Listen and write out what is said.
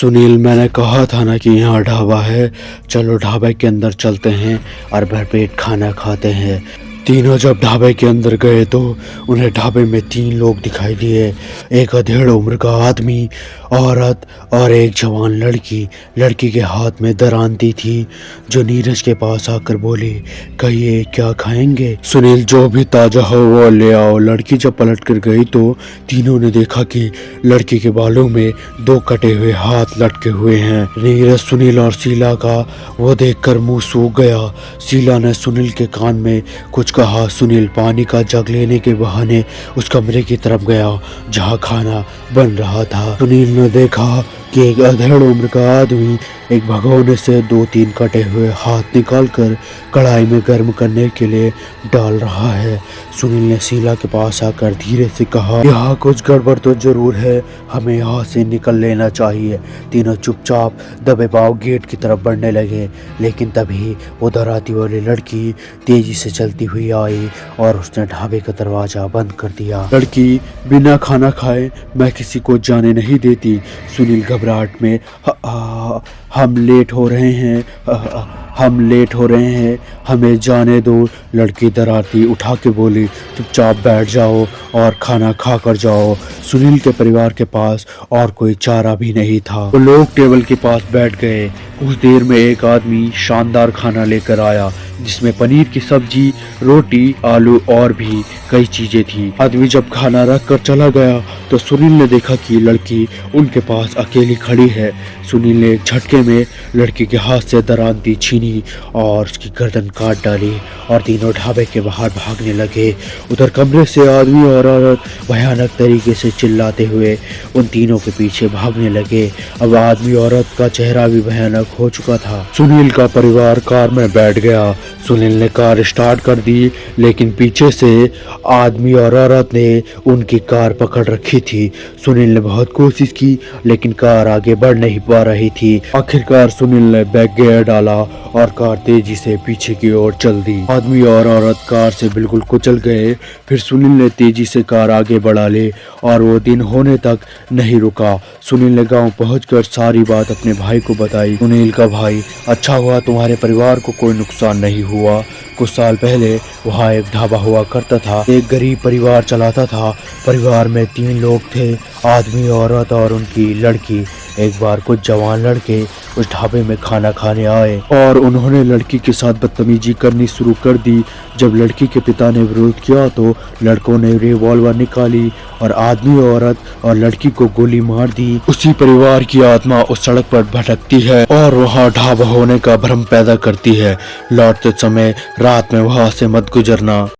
सुनील, मैंने कहा था ना कि यहाँ ढाबा है। चलो ढाबे के अंदर चलते हैं और भरपेट खाना खाते हैं। तीनों जब ढाबे के अंदर गए तो उन्हें ढाबे में 3 लोग दिखाई दिए। एक अधेड़ उम्र का आदमी, औरत और एक जवान लड़की। लड़की के हाथ में दरांती थी जो नीरज के पास आकर बोली, कहिए क्या खाएंगे? सुनील, जो भी ताजा हो वो ले आओ। लड़की जब पलट कर गई तो तीनों ने देखा कि लड़की के बालों में 2 कटे हुए हाथ लटके हुए हैं। नीरज, सुनील और शीला का वो देखकर मुंह सूख गया। शीला ने सुनील के कान में कुछ कहा। सुनील पानी का जग लेने के बहाने उस कमरे की तरफ गया जहां खाना बन रहा था। सुनील ने देखा कि एक अधेड़ उम्र का आदमी एक भगोने से 2-3 कटे हुए हाथ निकालकर कढ़ाई में गर्म करने के लिए डाल रहा है। सुनील ने शीला के पास आकर धीरे से कहा, यहाँ कुछ गड़बड़ तो जरूर है, हमें यहाँ से निकल लेना चाहिए। तीनों चुपचाप दबे पांव गेट की तरफ बढ़ने लगे, लेकिन तभी उधर आती वाली लड़की तेजी से चलती हुई आई और उसने ढाबे का दरवाजा बंद कर दिया। लड़की, बिना खाना खाए मैं किसी को जाने नहीं देती। सुनील घबराहट में, हम लेट हो रहे हैं, हम लेट हो रहे हैं, हमें जाने दो। लड़की दरारती उठा के बोली, चुपचाप बैठ जाओ और खाना खा कर जाओ। सुनील के परिवार के पास और कोई चारा भी नहीं था। वो लोग टेबल के पास बैठ गए। कुछ देर में एक आदमी शानदार खाना लेकर आया जिसमें पनीर की सब्जी, रोटी, आलू और भी कई चीजें थी। आदमी जब खाना रख कर चला गया तो सुनील ने देखा कि लड़की उनके पास अकेली खड़ी है। सुनील ने झटके में लड़की के हाथ से दरांती छीनी और उसकी गर्दन काट डाली और तीनों ढाबे के बाहर भागने लगे। उधर कमरे से आदमी और औरत भयानक तरीके से चिल्लाते हुए उन तीनों के पीछे भागने लगे। अब आदमी औरत का चेहरा भी भयानक हो चुका था। सुनील का परिवार कार में बैठ गया। सुनील ने कार स्टार्ट कर दी, लेकिन पीछे से आदमी और औरत ने उनकी कार पकड़ रखी थी। सुनील ने बहुत कोशिश की, लेकिन कार आगे बढ़ नहीं पा रही थी। आखिरकार सुनील ने बैक गियर डाला और कार तेजी से पीछे की ओर चल दी। आदमी और औरत कार से बिल्कुल कुचल गए। फिर सुनील ने तेजी से कार आगे बढ़ा ली और वो दिन होने तक नहीं रुका। सुनील ने गांव पहुंचकर सारी बात अपने भाई को बताई। सुनील का भाई, अच्छा हुआ तुम्हारे परिवार को कोई नुकसान नहीं हुआ। कुछ साल पहले वहाँ एक ढाबा हुआ करता था। एक गरीब परिवार चलाता था। परिवार में 3 लोग थे, आदमी, औरत और उनकी लड़की। एक बार कुछ जवान लड़के उस ढाबे में खाना खाने आए और उन्होंने लड़की के साथ बदतमीजी करनी शुरू कर दी। जब लड़की के पिता ने विरोध किया तो लड़कों ने रिवॉल्वर निकाली और आदमी, औरत और लड़की को गोली मार दी। उसी परिवार की आत्मा उस सड़क पर भटकती है और वहाँ ढाबा होने का भ्रम पैदा करती है। लौटते समय रात में वहाँ से मत गुजरना।